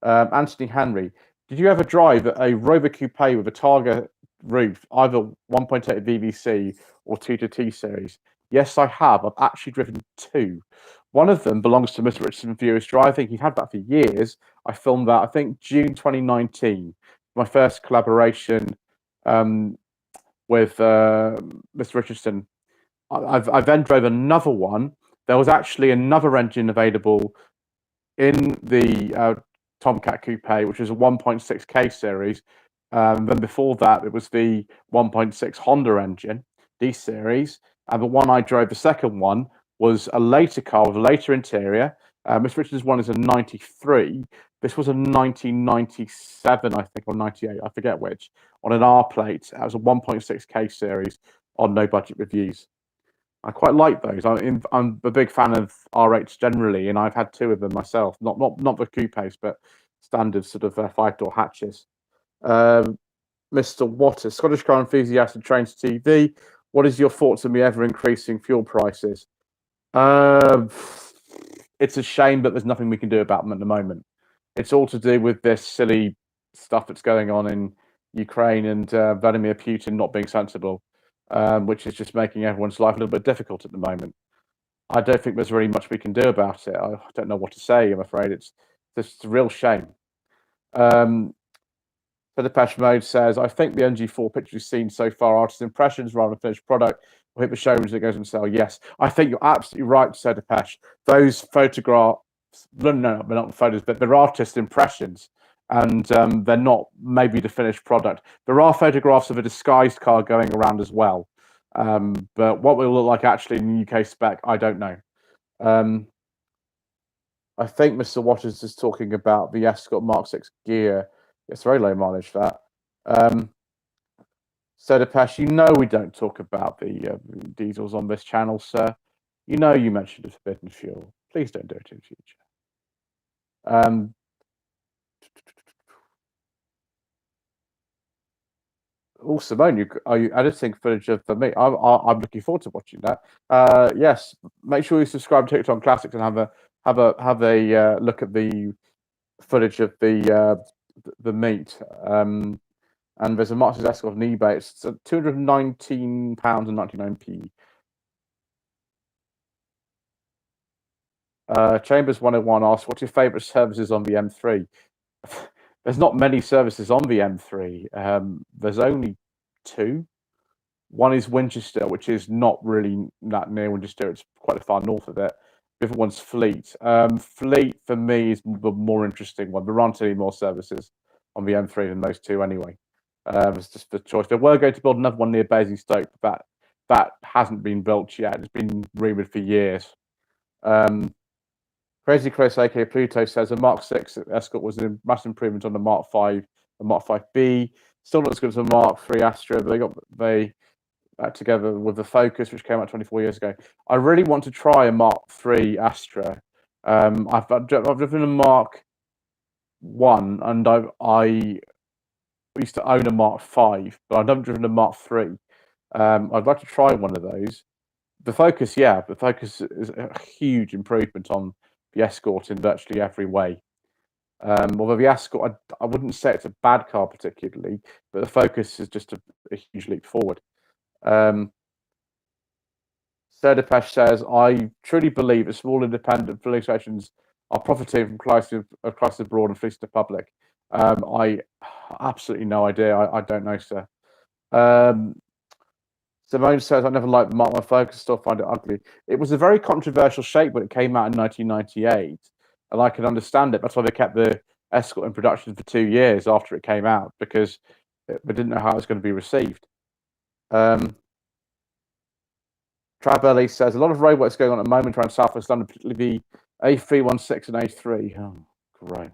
Anthony Henry, did you ever drive a Rover Coupe with a Targa roof, either 1.8 VVC or 2-T series? Yes, I have. I've actually driven two. One of them belongs to Mr. Richardson Furious Driving. He's had that for years. I filmed that, I think, June 2019. My first collaboration with Mr. Richardson. I then drove another one. There was actually another engine available in the Tomcat Coupe, which is a 1.6K series. Then before that, it was the 1.6 Honda engine, D series. And the one I drove, the second one, was a later car with a later interior. Mr. Richardson's one is a 93. This was a 1997, I think, or 98, I forget which, on an R plate. It was a 1.6K series on No Budget Reviews. I quite like those. I'm a big fan of R8s generally, and I've had two of them myself. Not the coupes, but standard sort of 5-door hatches. Mr. Waters, Scottish car enthusiast and trains TV. What is your thoughts on the ever-increasing fuel prices? It's a shame, but there's nothing we can do about them at the moment. It's all to do with this silly stuff that's going on in Ukraine and Vladimir Putin not being sensible, which is just making everyone's life a little bit difficult at the moment. I don't think there's really much we can do about it. I don't know what to say, I'm afraid. It's just a real shame. So So Depeche Mode says, I think the NG4 pictures you've seen so far are artist impressions rather than finished product. Will hit the showrooms that goes and sell. Yes, I think you're absolutely right, said Depeche. Those photographs, no, they're not photos, but they're artist impressions. And they're not maybe the finished product. There are photographs of a disguised car going around as well. But what will it look like actually in the UK spec, I don't know. I think Mr. Waters is talking about the Escort Mark 6 gear. It's very low mileage, that. So, Depeche, you know we don't talk about the diesels on this channel, sir. You know you mentioned a forbidden fuel. Please don't do it in future. Oh, Simone, are you editing footage of the meet? I'm looking forward to watching that. Yes, make sure you subscribe to TikTok Classics and have a look at the footage of the meet. And there's a Marx's Escort on eBay. It's £219.99p. Chambers 101 asks, what's your favourite services on the M3? There's not many services on the M3. There's only two. One is Winchester, which is not really that near Winchester. It's quite far north of it. The other one's Fleet. Fleet, for me, is the more interesting one. There aren't any more services on the M3 than those two anyway. It's just the choice. They were going to build another one near Basingstoke, but that hasn't been built yet. It's been rumoured for years. Crazy Chris, aka Pluto, says a Mark 6 Escort was a massive improvement on the Mark 5 and Mark 5B. Still not as good as the Mark 3 Astra, but they together with the Focus, which came out 24 years ago. I really want to try a Mark 3 Astra. I've driven a Mark 1, and I used to own a Mark 5, but I've never driven a Mark 3. I'd like to try one of those. The Focus, yeah, the Focus is a huge improvement on the Escort in virtually every way. Although the Escort, I wouldn't say it's a bad car particularly, but the Focus is just a huge leap forward. Sir Depeche says, I truly believe that small independent police stations are profiting from crisis abroad and fleecing the public. I absolutely no idea. I don't know, sir. Simone says, I never liked the Mark 1 Focus, still find it ugly. It was a very controversial shape when it came out in 1998, and I can understand it. That's why they kept the Escort in production for 2 years after it came out, because they didn't know how it was going to be received. Trabelli says, a lot of roadworks going on at the moment around South West London, particularly the A316 and A3. Oh, great.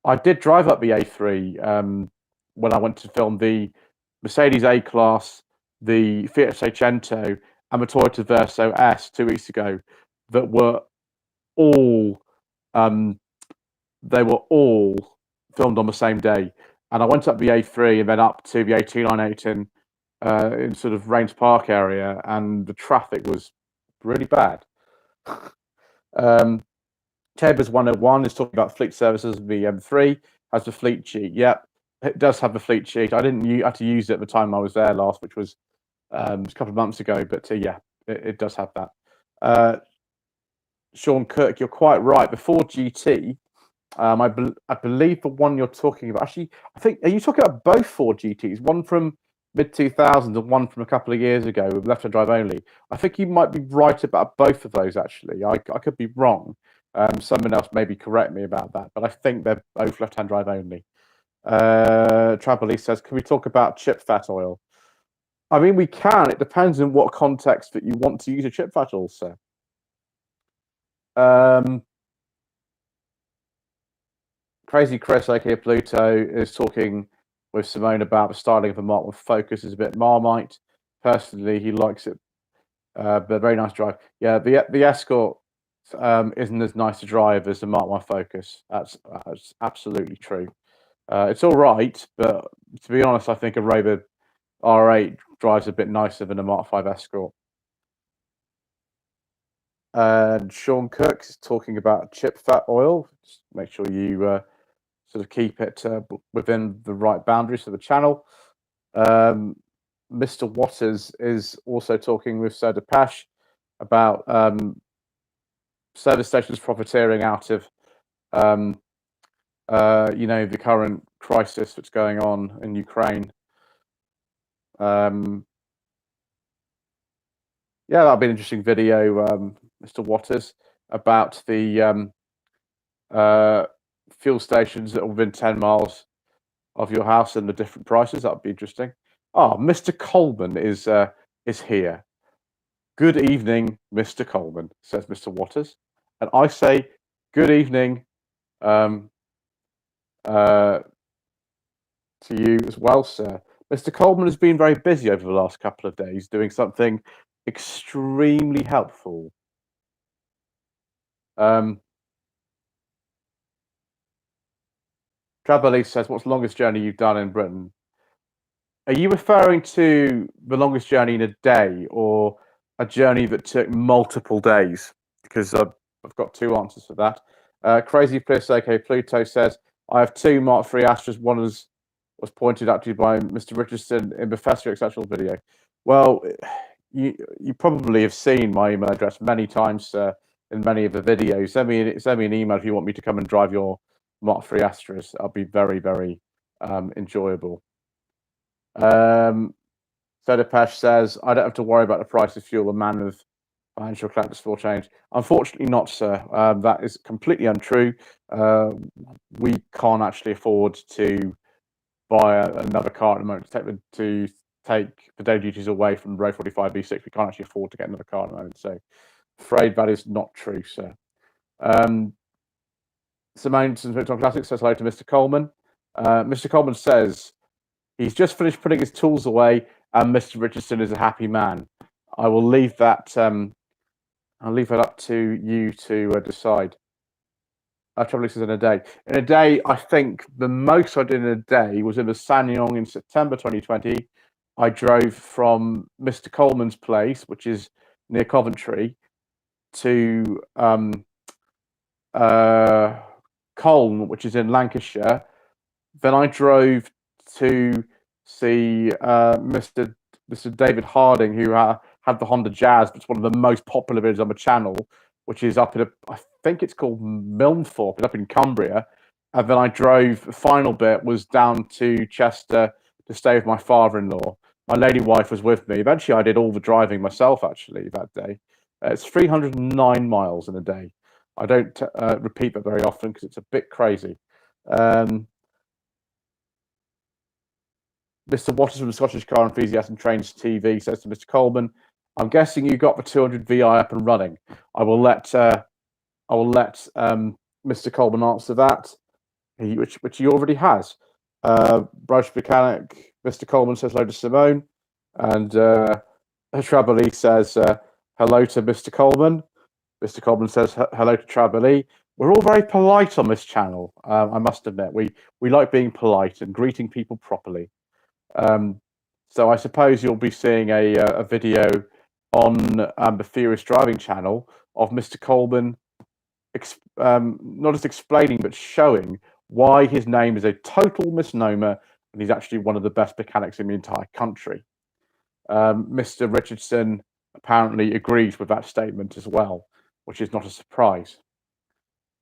I did drive up the A3 when I went to film the Mercedes A-Class, the Fiat Seicento, and the Toyota Verso S 2 weeks ago. That were all filmed on the same day. And I went up the A3 and then up to the A298 in sort of Rains Park area, and the traffic was really bad. Chambers 101 is talking about fleet services. The M3 has the fleet sheet. Yep, it does have the fleet sheet. I didn't have to use it at the time I was there last, which was a couple of months ago. But yeah, it does have that. Sean Kirk, you're quite right. The Ford GT, I believe the one you're talking about. Actually, I think, are you talking about both Ford GTs? One from mid-2000s and one from a couple of years ago with left-hand drive only. I think you might be right about both of those, actually. I could be wrong. Someone else maybe correct me about that, but I think they're both left-hand drive only. Trabelli says, can we talk about chip fat oil? I mean, we can. It depends on what context that you want to use a chip fat oil, sir. Crazy Chris, aka Pluto, is talking with Simone about the styling of the Mark 1 Focus is a bit Marmite. Personally, he likes it, but very nice drive. Yeah, the Escort isn't as nice to drive as the Mark 1 Focus. That's absolutely true. It's all right, but to be honest, I think a Rover R8 drives a bit nicer than a Mark 5 Escort. And Sean Cook is talking about chip fat oil. Just make sure you sort of keep it within the right boundaries of the channel. Mr. Waters is also talking with Sir Depeche about service stations profiteering out of you know, the current crisis that's going on in Ukraine. Yeah, that'll be an interesting video, Mr. Waters, about the fuel stations that are within 10 miles of your house and the different prices. That would be interesting. Oh, Mr. Coleman is here. Good evening, Mr. Coleman, says Mr. Waters. And I say, good evening to you as well, sir. Mr. Coleman has been very busy over the last couple of days doing something extremely helpful. Travelly says, what's the longest journey you've done in Britain? Are you referring to the longest journey in a day or a journey that took multiple days? Because I've got two answers for that. Crazy Bliss, aka Pluto, says, I have two Mark III Astras. One was pointed out to you by Mr. Richardson in the Professor XXIV video. Well, you probably have seen my email address many times in many of the videos. Send me an email if you want me to come and drive your Mark III Astras. I'll be very, very enjoyable. Sodapesh says, I don't have to worry about the price of fuel. A man with financial collectors for change. Unfortunately not, sir. That is completely untrue. We can't actually afford to buy another car at the moment to take the day duties away from Road 45 V6. We can't actually afford to get another car at the moment. So afraid that is not true, sir. Simone from Victor Classic says hello to Mr. Coleman. Mr. Coleman says he's just finished putting his tools away and Mr. Richardson is a happy man. I will leave that I'll leave it up to you to decide. Trouble says in a day. In a day, I think the most I did in a day was in the Sanyong in September 2020. I drove from Mr. Coleman's place, which is near Coventry, to Colne, which is in Lancashire. Then I drove to see Mr. David Harding, who had the Honda Jazz. It's one of the most popular videos on the channel, which is up in I think it's called Milnthorpe. It's up in Cumbria. And then I drove, the final bit was down to Chester to stay with my father-in-law. My lady wife was with me. Eventually, I did all the driving myself, actually, that day. It's 309 miles in a day. I don't repeat that very often because it's a bit crazy. Mr. Waters from the Scottish Car Enthusiast and Trains TV says to Mr. Coleman, I'm guessing you got the 200 VI up and running. I will let Mr. Coleman answer that, which he already has. Brush Mechanic, Mr. Coleman says hello to Simone, and Trabally says hello to Mr. Coleman. Mr. Coleman says hello to Trabally. We're all very polite on this channel. I must admit, we like being polite and greeting people properly. So I suppose you'll be seeing a video on the Furious Driving channel of Mr. Coleman not just explaining but showing why his name is a total misnomer and he's actually one of the best mechanics in the entire country. Mr. Richardson apparently agrees with that statement as well, which is not a surprise.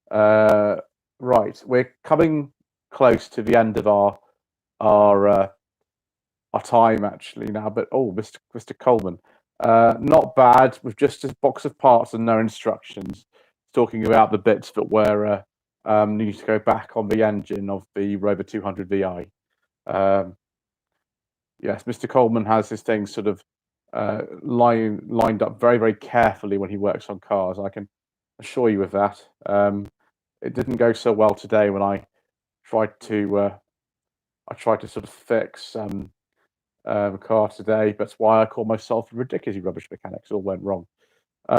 Right, we're coming close to the end of our time actually now, but Mr. Coleman, not bad, with just a box of parts and no instructions, talking about the bits that were needing to go back on the engine of the Rover 200 VI. Yes, Mr. Coleman has his things sort of lined up very, very carefully when he works on cars. I can assure you of that. It didn't go so well today when I tried to sort of fix the car today. That's why I call myself a ridiculously rubbish mechanic. It all went wrong.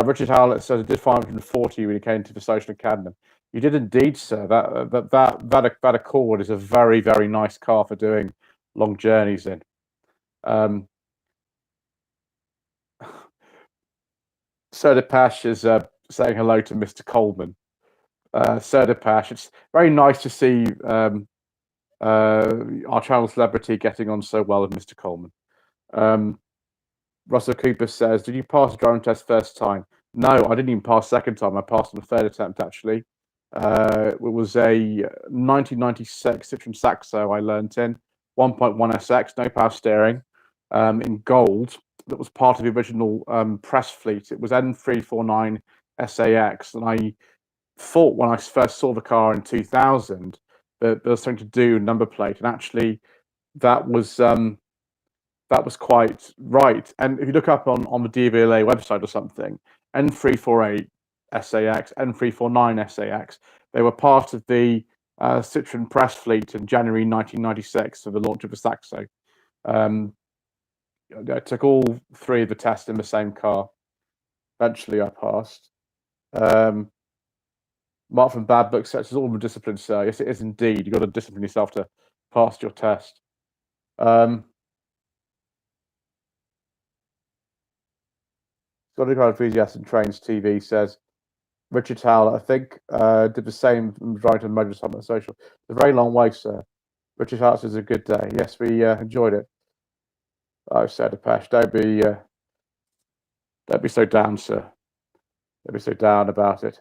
Richard Howlett says, I did 540 when he came to the Social Academy. You did indeed, sir. That Accord is a very, very nice car for doing long journeys in. Serdapash is saying hello to Mr. Coleman. Serdapash, it's very nice to see our channel celebrity getting on so well with Mr. Coleman. Russell Cooper says, did you pass the driving test first time? No, I didn't even pass second time. I passed on the third attempt, actually. It was a 1996 Citroen Saxo I learnt in, 1.1 SX, no power steering, in gold. That was part of the original press fleet. It was N349 SAX, and I thought when I first saw the car in 2000 that there was something to do number plate, and actually that was quite right. And if you look up on the DVLA website or something, N348 SAX, N349 SAX, they were part of the Citroen press fleet in January 1996 for the launch of the Saxo. I took all three of the tests in the same car. Eventually, I passed. Mark from Bad Book says, "It's all the discipline, sir." Yes, it is indeed. You've got to discipline yourself to pass your test. Scotty Car Enthusiast and Trains TV says, Richard Howell, I think, did the same right on Motor Summit Social. It's a very long way, sir. Richard Howell says, a good day. Yes, we enjoyed it. I've said, Apache, don't be so down, sir. Don't be so down about it.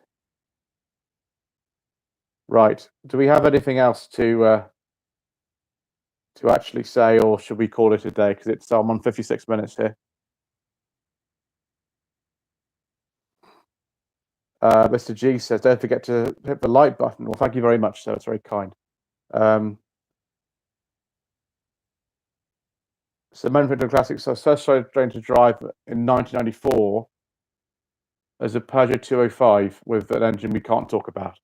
Right. Do we have anything else to actually say, or should we call it a day? Because it's I'm on 56 minutes here. Mr. G says, don't forget to hit the like button. Well, thank you very much, sir. It's very kind. So, Manfred Classic. So, I first started trying to drive in 1994 as a Peugeot 205 with an engine we can't talk about.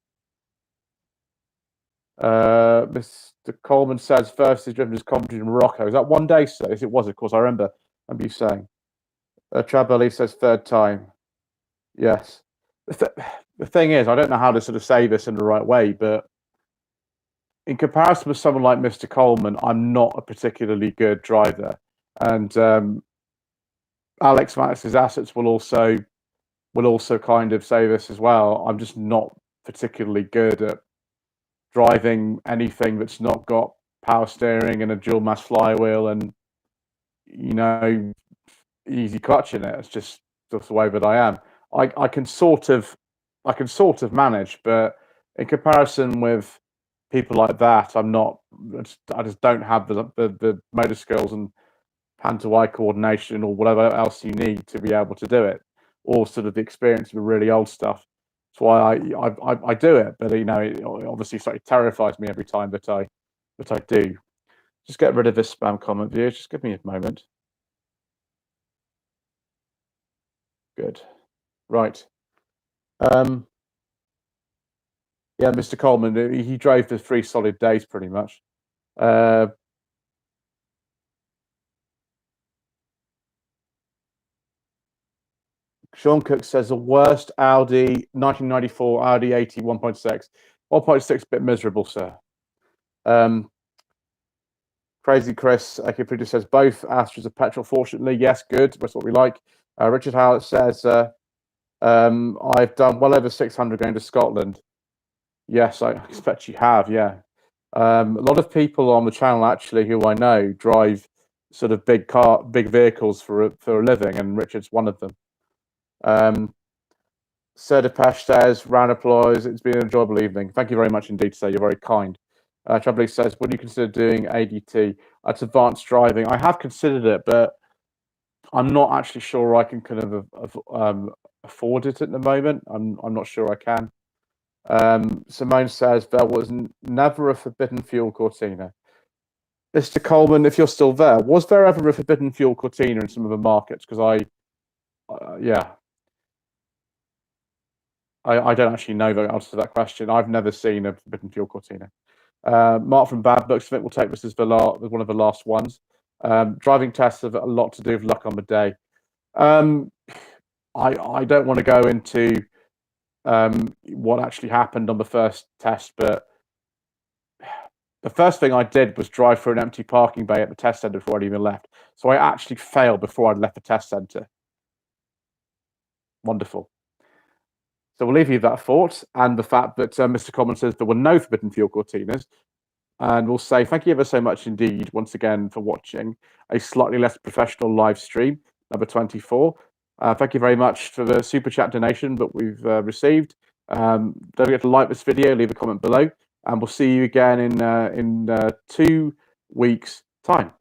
Mr. Coleman says, first is driven as commentary in Morocco. Is that one day, sir? Yes, it was, of course. I remember you saying. Trabelli says, third time. Yes. The thing is, I don't know how to sort of say this in the right way, but in comparison with someone like Mr. Coleman, I'm not a particularly good driver. And Alex Max's assets will also kind of say this as well. I'm just not particularly good at driving anything that's not got power steering and a dual mass flywheel and, you know, easy clutch in it. It's just the way that I am. I can sort of manage, but in comparison with people like that, I just don't have the motor skills and hand-to-eye coordination or whatever else you need to be able to do it, or sort of the experience of the really old stuff. That's why I do it, but you know, it obviously slightly terrifies me every time that I do. Just get rid of this spam comment view. Just give me a moment. Good. Right. Yeah, Mr. Coleman, he drove for 3 solid days pretty much. Sean Cook says the worst Audi 1994 Audi 80 1.6. 1.6 bit miserable, sir. Crazy Chris Akipruta says both Astras are petrol, fortunately. Yes, good. That's what we like. Richard Howard says I've done well over 600 going to Scotland. Yes, I expect you have. Yeah, a lot of people on the channel actually who I know drive sort of big vehicles for a living, and Richard's one of them. Sir Depeche says, round of applause. It's been an enjoyable evening. Thank you very much indeed, sir. You're very kind. Trouble says, would you consider doing ADT? That's advanced driving. I have considered it, but I'm not actually sure I can kind of afford it at the moment. I'm not sure I can. Simone says there was never a forbidden fuel Cortina. Mr. Coleman, if you're still there, was there ever a forbidden fuel Cortina in some of the markets? Because I don't actually know the answer to that question. I've never seen a forbidden fuel Cortina. Mark from Bad Books, I think we'll take this as one of the last ones. Driving tests have a lot to do with luck on the day. I don't want to go into what actually happened on the first test, but the first thing I did was drive through an empty parking bay at the test centre before I'd even left. So I actually failed before I'd left the test centre. Wonderful. So we'll leave you that thought and the fact that Mr. Coleman says there were no forbidden fuel Cortinas. And we'll say thank you ever so much indeed, once again, for watching a slightly less professional live stream, number 24. Thank you very much for the super chat donation that we've received. Don't forget to like this video, leave a comment below, and we'll see you again in 2 weeks' time.